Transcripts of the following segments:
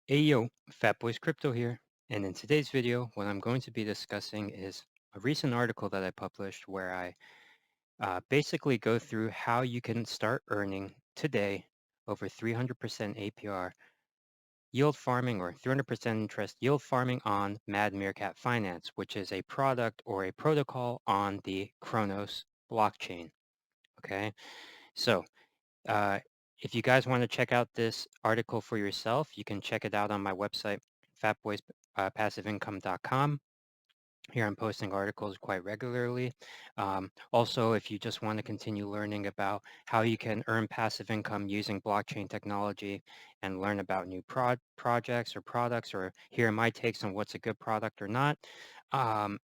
Hey yo, Fatboy's Crypto here, and in today's video, what I'm going to be discussing is a recent article that I published where I basically go through how you can start earning today over 300% APR yield farming or 300% interest yield farming on Mad Meerkat Finance, which is a product or a protocol on the Kronos blockchain. Okay, so uh, if you guys want to check out this article for yourself, you can check it out on my website, fatboyspassiveincome.com. Here I'm posting articles quite regularly. Also, if you just want to continue learning about how you can earn passive income using blockchain technology and learn about new projects or products or hear my takes on what's a good product or not, um,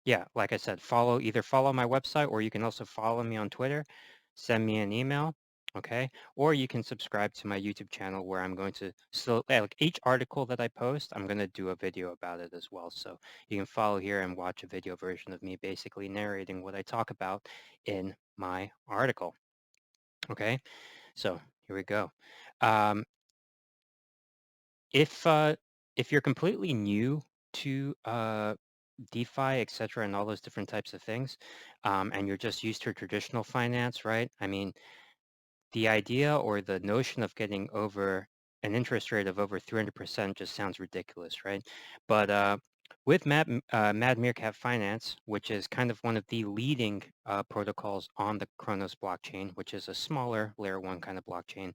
yeah, like I said, either follow my website or you can also follow me on Twitter, send me an email, okay? Or you can subscribe to my YouTube channel where I'm going to like each article that I post, I'm going to do a video about it as well. So you can follow here and watch a video version of me basically narrating what I talk about in my article, okay? So here we go. Um, if uh, if you're completely new to DeFi, et cetera, and all those different types of things, and you're just used to traditional finance, right? I mean, the idea or the notion of getting over an interest rate of over 300% just sounds ridiculous, right? But with Mad Meerkat Finance, which is kind of one of the leading protocols on the Kronos blockchain, which is a smaller layer one kind of blockchain,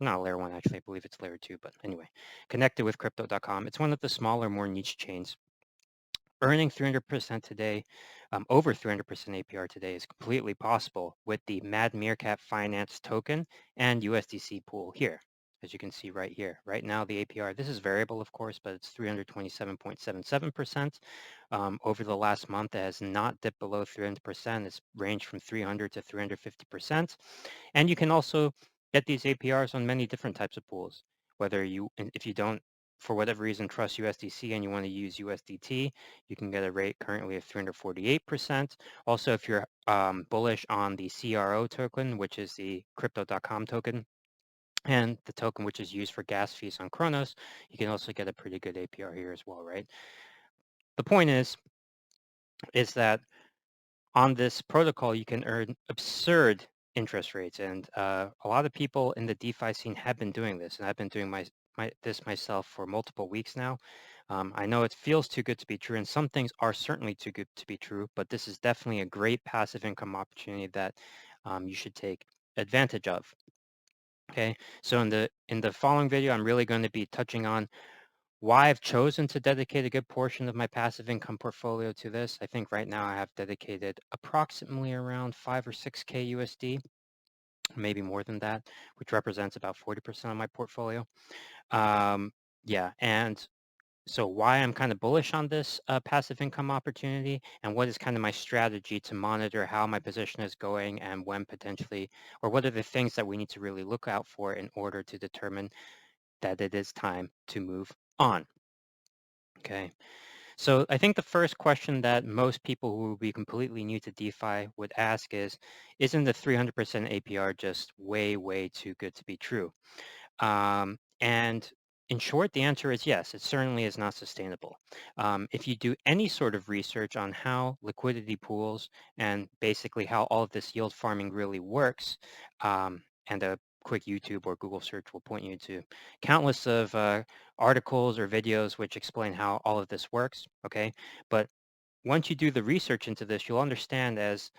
not layer one, actually, I believe it's layer two, but anyway, connected with crypto.com. It's one of the smaller, more niche chains. Earning 300% today, over 300% APR today is completely possible with the Mad Meerkat Finance token and USDC pool here. As you can see right here. Right now, the APR, this is variable, of course, but it's 327.77%. Over the last month, it has not dipped below 300%. It's ranged from 300 to 350%. And you can also get these APRs on many different types of pools. If you don't, for whatever reason, trust USDC and you want to use USDT, you can get a rate currently of 348%. Also, if you're bullish on the CRO token, which is the crypto.com token, and the token which is used for gas fees on Kronos, you can also get a pretty good APR here as well, right? The point is that on this protocol, you can earn absurd interest rates. And a lot of people in the DeFi scene have been doing this. And I've been doing this myself for multiple weeks now. I know it feels too good to be true, and some things are certainly too good to be true, but this is definitely a great passive income opportunity that you should take advantage of. Okay, so in the following video, I'm really going to be touching on why I've chosen to dedicate a good portion of my passive income portfolio to this. I think right now I have dedicated approximately around 5 or 6K USD, maybe more than that, which represents about 40% of my portfolio. Um, yeah, and so why I'm kind of bullish on this passive income opportunity and what is kind of my strategy to monitor how my position is going and when potentially, or what are the things that we need to really look out for in order to determine that it is time to move on. Okay. So I think the first question that most people who will be completely new to DeFi would ask is, isn't the 300% APR just way, way too good to be true? And in short, the answer is yes, it certainly is not sustainable. If you do any sort of research on how liquidity pools and basically how all of this yield farming really works, and a quick YouTube or Google search will point you to countless of articles or videos which explain how all of this works, okay? But once you do the research into this, you'll understand as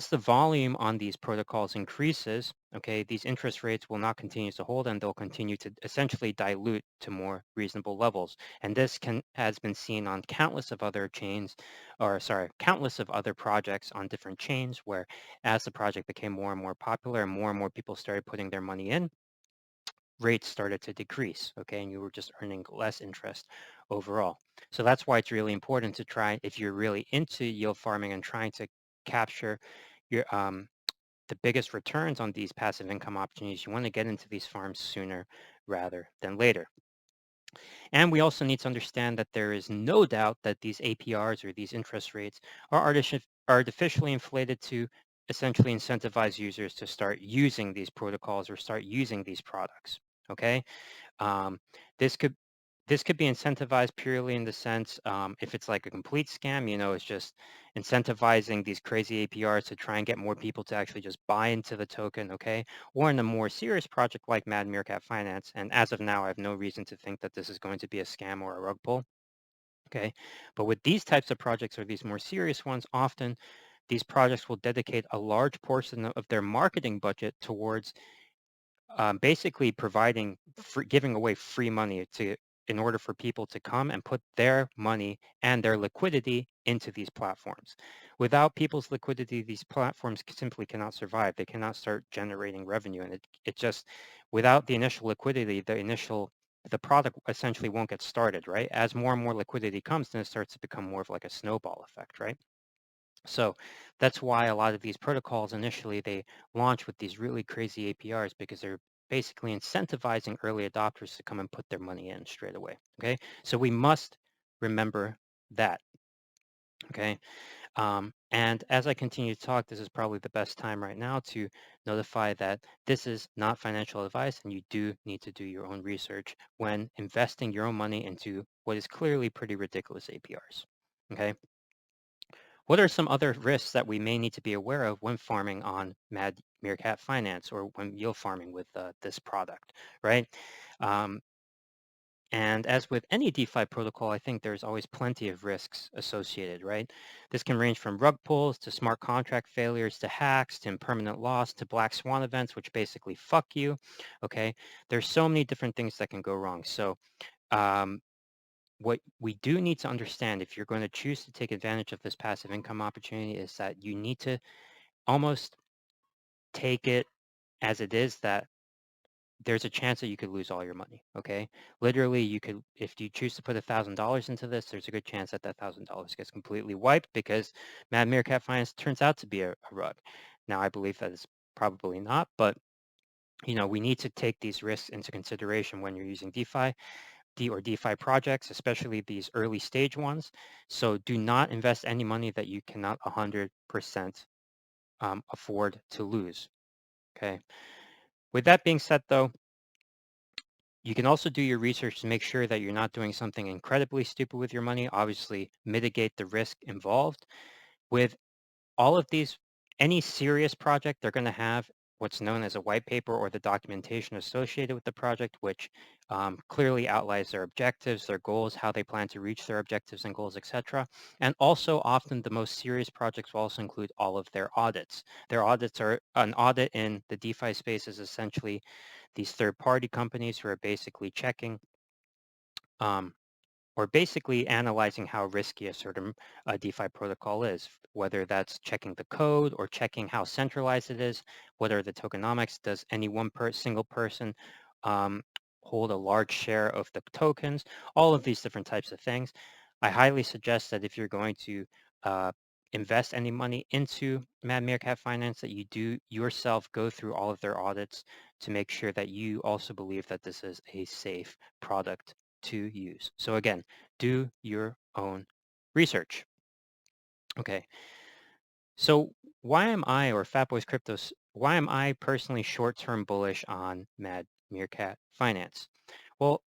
the volume on these protocols increases, okay, these interest rates will not continue to hold and they'll continue to essentially dilute to more reasonable levels. And this has been seen on countless of other chains, or sorry, countless of other projects on different chains where as the project became more and more popular and more people started putting their money in, rates started to decrease, okay, and you were just earning less interest overall. So that's why it's really important to try, if you're really into yield farming and trying to capture your the biggest returns on these passive income opportunities, you want to get into these farms sooner rather than later. And we also need to understand that there is no doubt that these APRs or these interest rates are artificially inflated to essentially incentivize users to start using these protocols or start using these products. Okay, um, this could this could be incentivized purely in the sense, if it's like a complete scam, it's just incentivizing these crazy APRs to try and get more people to actually just buy into the token, okay? Or in a more serious project like Mad Meerkat Finance, and as of now, I have no reason to think that this is going to be a scam or a rug pull, okay? But with these types of projects or these more serious ones, often these projects will dedicate a large portion of their marketing budget towards basically giving away free money in order for people to come and put their money and their liquidity into these platforms. Without people's liquidity, these platforms simply cannot survive. They cannot start generating revenue, and it just without the initial liquidity, the product essentially won't get started, right? As more and more liquidity comes, then it starts to become more of like a snowball effect, right? So that's why a lot of these protocols initially they launch with these really crazy APRs because they're basically incentivizing early adopters to come and put their money in straight away. Okay, so we must remember that. Okay, and as I continue to talk, this is probably the best time right now to notify that this is not financial advice and you do need to do your own research when investing your own money into what is clearly pretty ridiculous APRs. Okay. What are some other risks that we may need to be aware of when farming on Mad Meerkat Finance or when yield farming with this product, right? Um, and as with any DeFi protocol, I think there's always plenty of risks associated, right? This can range from rug pulls to smart contract failures to hacks to impermanent loss to black swan events, which basically fuck you, okay? There's so many different things that can go wrong. So um, what we do need to understand if you're going to choose to take advantage of this passive income opportunity is that you need to almost take it as it is that there's a chance that you could lose all your money. Okay. Literally you could, if you choose to put $1,000 into this, there's a good chance that $1,000 gets completely wiped because Mad Meerkat Finance turns out to be a rug. Now I believe that is probably not, but we need to take these risks into consideration when you're using DeFi projects, especially these early stage ones. So do not invest any money that you cannot 100% afford to lose. Okay. With that being said, though, you can also do your research to make sure that you're not doing something incredibly stupid with your money. Obviously, mitigate the risk involved. With all of these, any serious project, they're going to have what's known as a white paper or the documentation associated with the project, which clearly outlines their objectives, their goals, how they plan to reach their objectives and goals, etc. And also often the most serious projects will also include all of their audits. Their audits are an audit in the DeFi space is essentially these third-party companies who are basically checking um, or basically analyzing how risky a certain DeFi protocol is, whether that's checking the code or checking how centralized it is, what are the tokenomics, does any single person um, hold a large share of the tokens, all of these different types of things. I highly suggest that if you're going to uh, invest any money into Mad Meerkat Finance, that you do yourself go through all of their audits to make sure that you also believe that this is a safe product to use. So again, do your own research. Okay. So why am I or Fatboy's Cryptos, why am I personally short-term bullish on Mad Meerkat Finance? Well,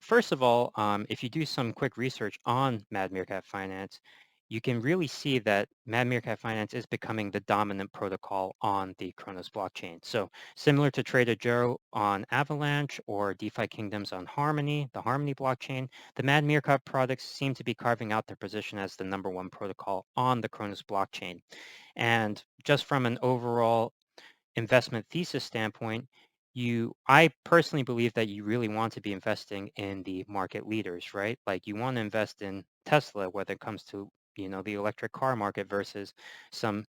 first of all, if you do some quick research on Mad Meerkat Finance, you can really see that Mad Meerkat Finance is becoming the dominant protocol on the Kronos blockchain. So similar to Trader Joe on Avalanche or DeFi Kingdoms on Harmony, the Harmony blockchain, the Mad Meerkat products seem to be carving out their position as the number one protocol on the Kronos blockchain. And just from an overall investment thesis standpoint, I personally believe that you really want to be investing in the market leaders, right? Like you want to invest in Tesla, whether it comes to, the electric car market versus some,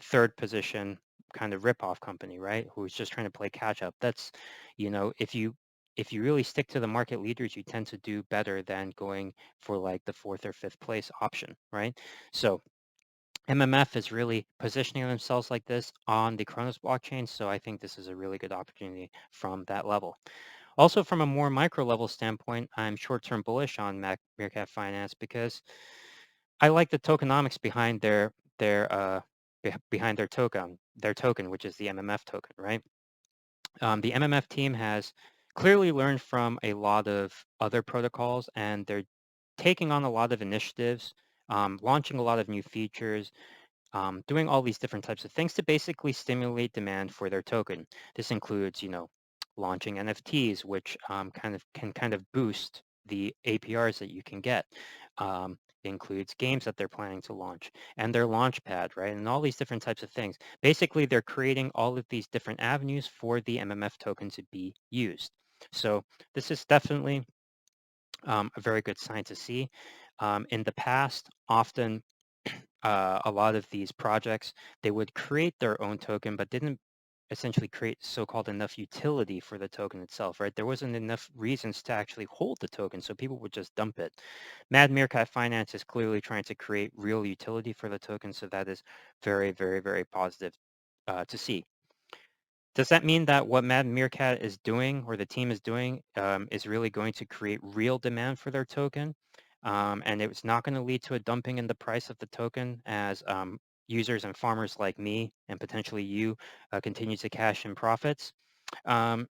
third position kind of rip-off company, right? Who's just trying to play catch up. That's, if you really stick to the market leaders, you tend to do better than going for like the fourth or fifth place option, right? So MMF is really positioning themselves like this on the Kronos blockchain, so I think this is a really good opportunity from that level. Also, from a more micro level standpoint, I'm short-term bullish on Meerkat Finance because I like the tokenomics behind behind their token, which is the MMF token, right? The MMF team has clearly learned from a lot of other protocols, and they're taking on a lot of initiatives, launching a lot of new features, doing all these different types of things to basically stimulate demand for their token. This includes, launching NFTs, which can kind of boost the APRs that you can get. It includes games that they're planning to launch and their launch pad, right? And all these different types of things. Basically, they're creating all of these different avenues for the MMF token to be used. So this is definitely a very good sign to see. In the past, often a lot of these projects, they would create their own token, but didn't essentially create so-called enough utility for the token itself, right? There wasn't enough reasons to actually hold the token, so people would just dump it. Mad Meerkat Finance is clearly trying to create real utility for the token, so that is very, very, very positive to see. Does that mean that what Mad Meerkat is doing or the team is doing is really going to create real demand for their token? And it's not going to lead to a dumping in the price of the token as users and farmers like me and potentially you continue to cash in profits? Um,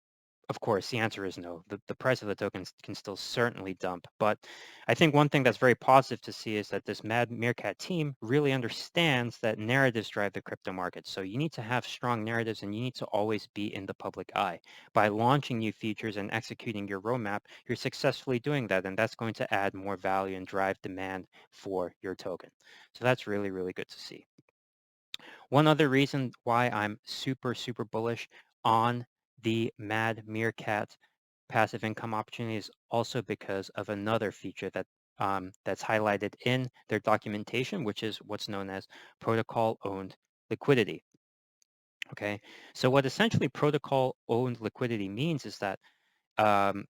of course, the answer is no. The price of the tokens can still certainly dump. But I think one thing that's very positive to see is that this Mad Meerkat team really understands that narratives drive the crypto market. So you need to have strong narratives and you need to always be in the public eye. By launching new features and executing your roadmap, you're successfully doing that. And that's going to add more value and drive demand for your token. So that's really, really good to see. One other reason why I'm super, super bullish on the Mad Meerkat passive income opportunity is also because of another feature that's highlighted in their documentation, which is what's known as protocol-owned liquidity. Okay, so what essentially protocol-owned liquidity means is that um,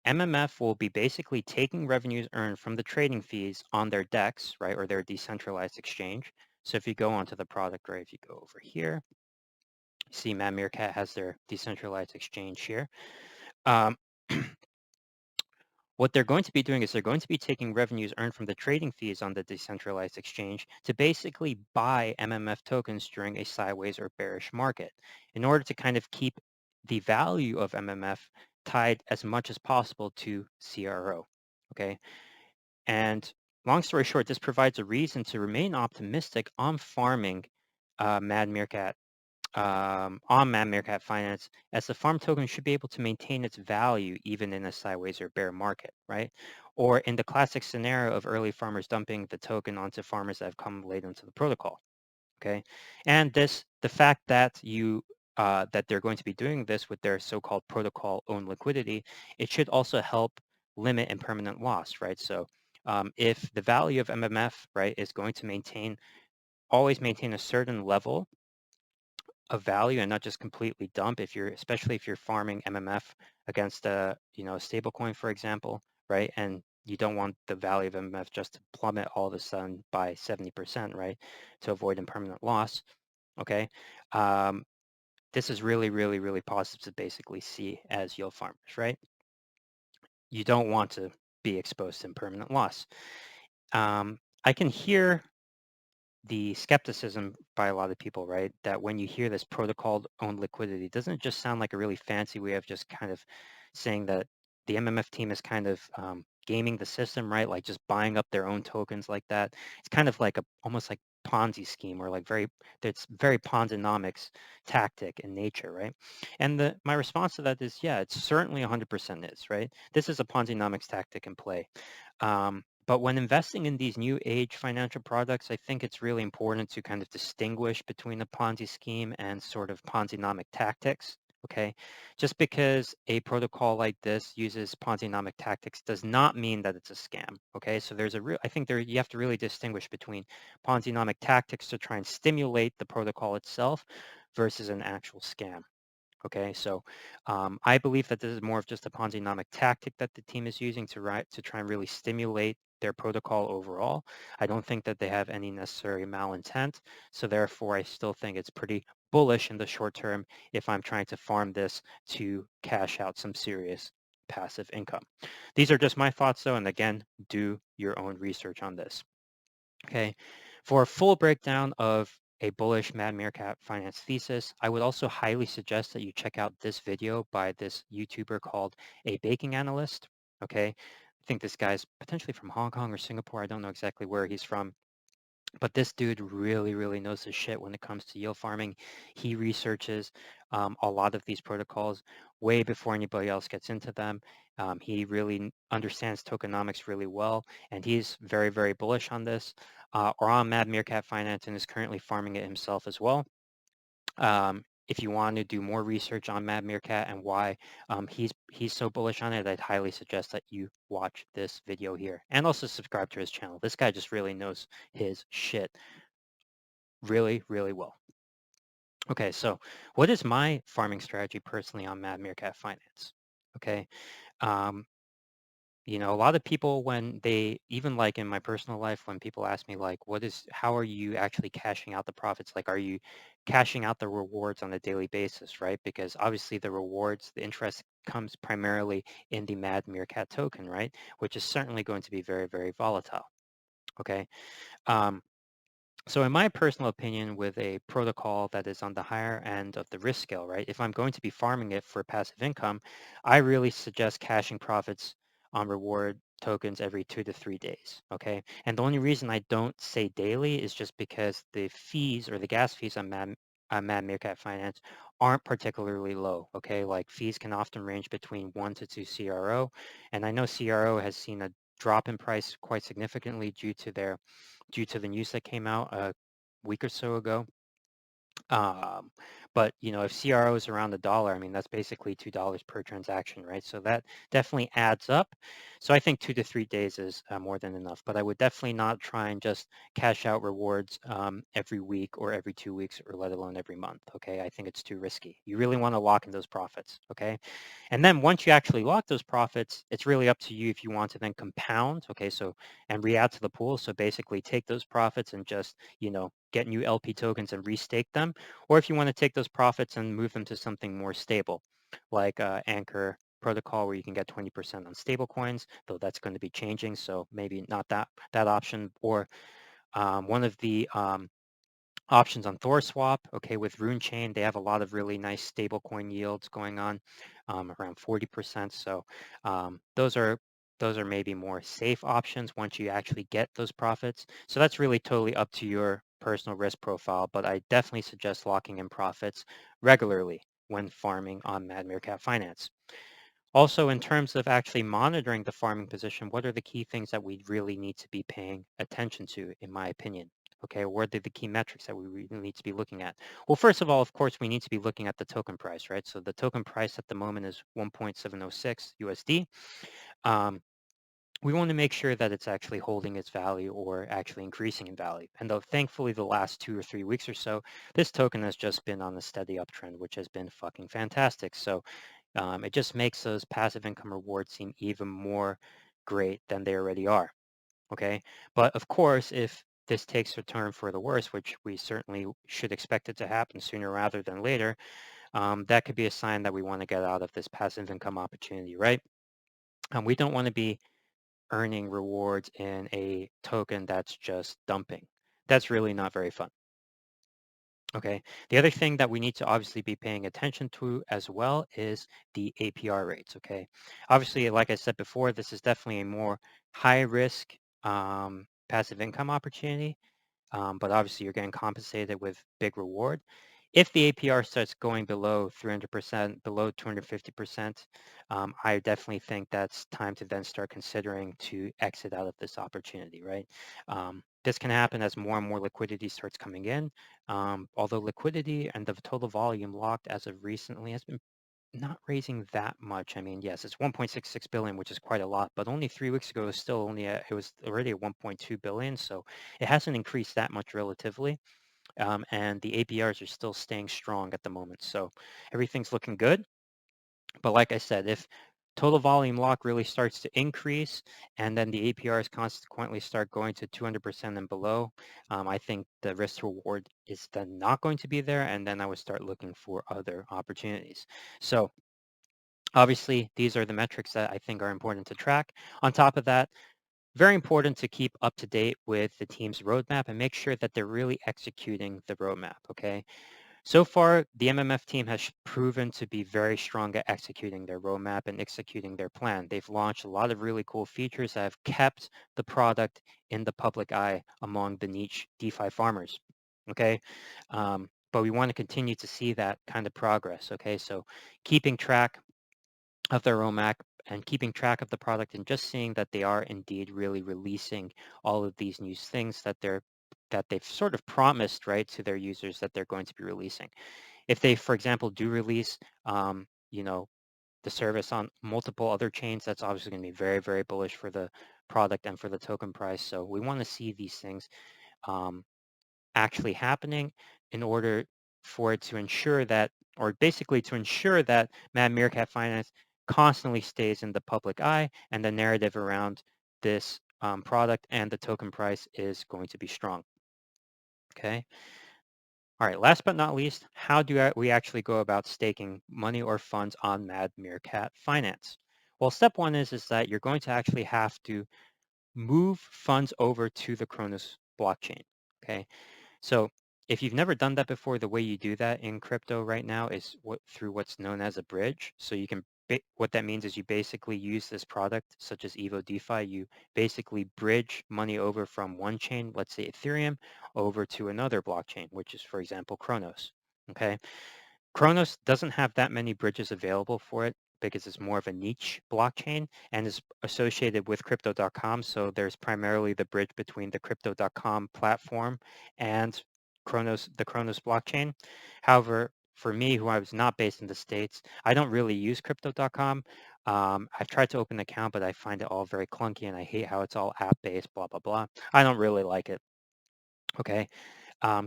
MMF will be basically taking revenues earned from the trading fees on their DEX, right, or their decentralized exchange. So if you go onto the product, right, if you go over here, you see Mad Meerkat has their decentralized exchange here. Um, what they're going to be doing is they're going to be taking revenues earned from the trading fees on the decentralized exchange to basically buy MMF tokens during a sideways or bearish market in order to kind of keep the value of MMF tied as much as possible to CRO. Okay. And long story short, this provides a reason to remain optimistic on farming Mad Meerkat on Mad Meerkat Finance, as the farm token should be able to maintain its value even in a sideways or bear market, right? Or in the classic scenario of early farmers dumping the token onto farmers that have come late into the protocol, okay? And the fact that that they're going to be doing this with their so-called protocol-owned liquidity, it should also help limit impermanent loss, right? So if the value of MMF, right, is going to always maintain a certain level of value and not just completely dump especially if you're farming MMF against a stable coin, for example, right? And you don't want the value of MMF just to plummet all of a sudden by 70%, right? To avoid impermanent loss, okay? Um, this is really, really, really positive to basically see as yield farmers, right? You don't want to be exposed to impermanent loss. I can hear the skepticism by a lot of people, right? That when you hear this protocol-owned liquidity, doesn't it just sound like a really fancy way of just kind of saying that the MMF team is kind of gaming the system, right? Like just buying up their own tokens like that. It's kind of like almost like Ponzi scheme or like it's very Ponzonomics tactic in nature, right? And my response to that is, yeah, it certainly 100% is, right? This is a Ponzonomics tactic in play. But when investing in these new age financial products, I think it's really important to kind of distinguish between a Ponzi scheme and sort of Ponzi-nomic tactics. Okay, just because a protocol like this uses Ponzi-nomic tactics does not mean that it's a scam. Okay, so I think you have to really distinguish between Ponzi-nomic tactics to try and stimulate the protocol itself versus an actual scam. Okay, so I believe that this is more of just a Ponzi-nomic tactic that the team is using to try and really stimulate their protocol overall. I don't think that they have any necessary malintent, so therefore I still think it's pretty bullish in the short term if I'm trying to farm this to cash out some serious passive income. These are just my thoughts though, and again, do your own research on this. Okay, for a full breakdown of a bullish Mad Meerkat Finance thesis. I would also highly suggest that you check out this video by this YouTuber called A Baking Analyst. Okay, I think this guy's potentially from Hong Kong or Singapore. I don't know exactly where he's from. But this dude really, really knows his shit when it comes to yield farming. He researches a lot of these protocols way before anybody else gets into them. He really understands tokenomics really well, and he's very, very bullish on this, or on Mad Meerkat Finance, and is currently farming it himself as well. If you want to do more research on Mad Meerkat and why he's so bullish on it, I'd highly suggest that you watch this video here and also subscribe to his channel. This guy just really knows his shit really, really well. Okay, so what is my farming strategy personally on Mad Meerkat Finance? Okay, um, a lot of people when they, even like in my personal life, when people ask me like, how are you actually cashing out the profits? Like, are you cashing out the rewards on a daily basis, right? Because obviously the rewards, the interest comes primarily in the Mad Meerkat token, right? Which is certainly going to be very, very volatile. Okay. Um, So in my personal opinion, with a protocol that is on the higher end of the risk scale, right, if I'm going to be farming it for passive income, I really suggest cashing profits on reward tokens every 2 to 3 days, okay? And the only reason I don't say daily is just because the fees or the gas fees on Mad Meerkat Finance aren't particularly low, okay? Like fees can often range between 1 to 2 CRO, and I know CRO has seen a drop in price quite significantly due to the news that came out a week or so ago. Um, but if CRO is around $1, I mean that's basically $2 per transaction, right? So that definitely adds up. So I think 2 to 3 days is more than enough. But I would definitely not try and just cash out rewards every week or every 2 weeks, or let alone every month. Okay, I think it's too risky. You really want to lock in those profits. Okay, and then once you actually lock those profits, it's really up to you if you want to then compound. Okay, so and re-add to the pool. So basically take those profits and just get new LP tokens and restake them, or if you want to take those profits and move them to something more stable, like Anchor protocol where you can get 20% on stable coins, though that's going to be changing. So maybe not that option, or one of the options on Thor Swap. Okay, with Rune Chain, they have a lot of really nice stablecoin yields going on, around 40%. So those are maybe more safe options once you actually get those profits. So that's really totally up to your personal risk profile, but I definitely suggest locking in profits regularly when farming on Mad Meerkat Finance. Also, in terms of actually monitoring the farming position, what are the key things that we really need to be paying attention to, in my opinion? Okay, what are the key metrics that we really need to be looking at? Well, first of all, of course, we need to be looking at the token price, right? So the token price at the moment is 1.706 USD. Um, we want to make sure that it's actually holding its value or actually increasing in value. And though thankfully the last 2 or 3 weeks or so, this token has just been on a steady uptrend, which has been fucking fantastic. So it just makes those passive income rewards seem even more great than they already are. Okay. But of course, if this takes a turn for the worse, which we certainly should expect it to happen sooner rather than later, that could be a sign that we want to get out of this passive income opportunity, right? We don't want to be earning rewards in a token that's just dumping. That's really not very fun. Okay. The other thing that we need to obviously be paying attention to as well is the APR rates. Okay. Obviously, like I said before, this is definitely a more high risk passive income opportunity. But obviously you're getting compensated with big reward. If the APR starts going below 300%, below 250%, I definitely think that's time to then start considering to exit out of this opportunity, right? This can happen as more and more liquidity starts coming in. Although liquidity and the total volume locked as of recently has been not raising that much. I mean, yes, it's 1.66 billion, which is quite a lot, but only 3 weeks ago, it was still only it was already at 1.2 billion. So it hasn't increased that much relatively. And the APRs are still staying strong at the moment. So everything's looking good. But like I said, if total volume lock really starts to increase and then the APRs consequently start going to 200% and below, I think the risk reward is then not going to be there. And then I would start looking for other opportunities. So obviously, these are the metrics that I think are important to track. On top of that, very important to keep up to date with the team's roadmap and make sure that they're really executing the roadmap, okay? So far, the MMF team has proven to be very strong at executing their roadmap and executing their plan. They've launched a lot of really cool features that have kept the product in the public eye among the niche DeFi farmers, okay? But we want to continue to see that kind of progress, okay? So keeping track of their roadmap and keeping track of the product and just seeing that they are indeed really releasing all of these new things that they've sort of promised, right, to their users that they're going to be releasing. If they, for example, do release, you know, the service on multiple other chains, that's obviously going to be very, very bullish for the product and for the token price. So we want to see these things um, actually happening in order for it to ensure that, or basically to ensure that Mad Meerkat Finance constantly stays in the public eye and the narrative around this product and the token price is going to be strong. Okay. All right, last but not least, how do we actually go about staking money or funds on Mad Meerkat Finance? Well, step one is that you're going to actually have to move funds over to the Kronos blockchain, okay? So if you've never done that before, the way you do that in crypto right now is through what's known as a bridge. So you can, what that means is you basically use this product such as Evo DeFi. You basically bridge money over from one chain, let's say Ethereum, over to another blockchain, which is, for example, Kronos. Okay. Kronos doesn't have that many bridges available for it because it's more of a niche blockchain and is associated with crypto.com. So there's primarily the bridge between the crypto.com platform and the Kronos blockchain. However, for me, who I was not based in the States, I don't really use crypto.com. I've tried to open an account, but I find it all very clunky and I hate how it's all app-based, blah, blah, blah. I don't really like it. Okay.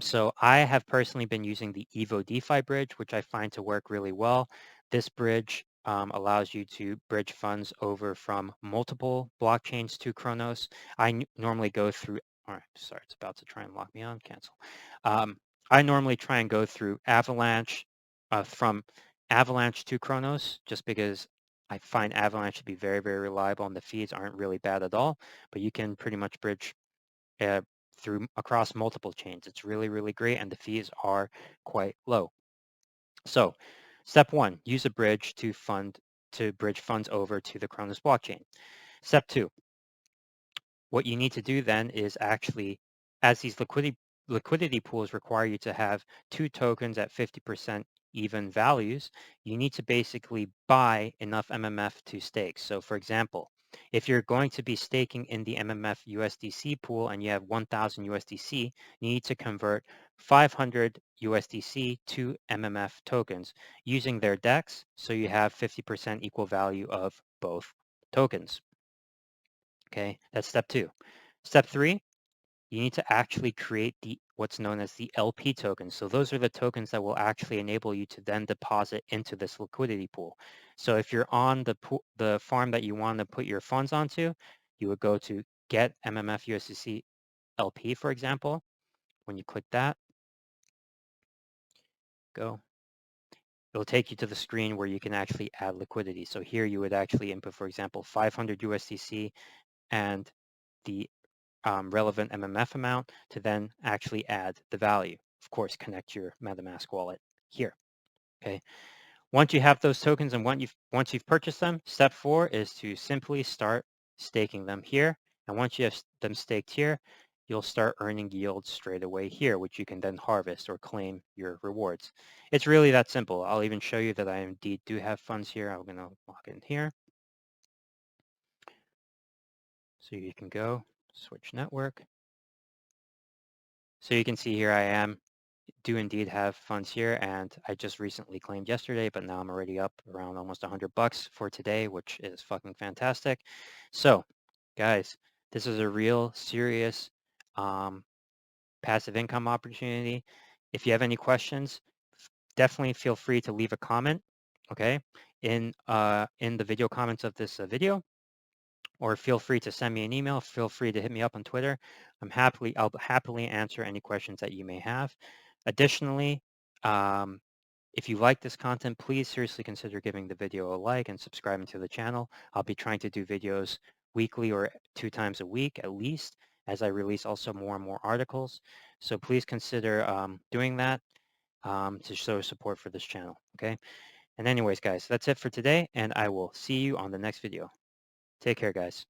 So I have personally been using the Evo DeFi bridge, which I find to work really well. This bridge allows you to bridge funds over from multiple blockchains to Kronos. Normally go through, all right, sorry, it's about to try and lock me on, cancel. Um, I normally try and go through Avalanche, from Avalanche to Kronos, just because I find Avalanche to be very, very reliable and the fees aren't really bad at all, but you can pretty much bridge uh, through across multiple chains. It's really, really great, and the fees are quite low. So step one, use a bridge to bridge funds over to the Kronos blockchain. Step two, what you need to do then is actually, as these liquidity pools require you to have two tokens at 50% even values, you need to basically buy enough MMF to stake. So for example, if you're going to be staking in the MMF-USDC pool and you have 1,000 USDC, you need to convert 500 USDC to MMF tokens using their DEX, so you have 50% equal value of both tokens. Okay, that's step two. Step three, you need to actually create what's known as the LP tokens. So those are the tokens that will actually enable you to then deposit into this liquidity pool. So if you're on the farm that you want to put your funds onto, you would go to get MMF USDC LP, for example. When you click that, go. It'll take you to the screen where you can actually add liquidity. So here you would actually input, for example, 500 USDC and the relevant MMF amount to then actually add the value. Of course, connect your MetaMask wallet here. Okay. Once you have those tokens and once you've purchased them, step four is to simply start staking them here. And once you have them staked here, you'll start earning yields straight away here, which you can then harvest or claim your rewards. It's really that simple. I'll even show you that I indeed do have funds here. I'm going to log in here. So you can go switch network. So you can see here I do indeed have funds here, and I just recently claimed yesterday, but now I'm already up around almost $100 for today, which is fucking fantastic. So guys, this is a real serious passive income opportunity. If you have any questions, definitely feel free to leave a comment, okay, in the video comments of this video, or feel free to send me an email. Feel free to hit me up on Twitter. I'll happily answer any questions that you may have. Additionally, if you like this content, please seriously consider giving the video a like and subscribing to the channel. I'll be trying to do videos weekly or 2 times a week at least, as I release also more and more articles. So please consider doing that to show support for this channel, okay? And anyways, guys, that's it for today, and I will see you on the next video. Take care, guys.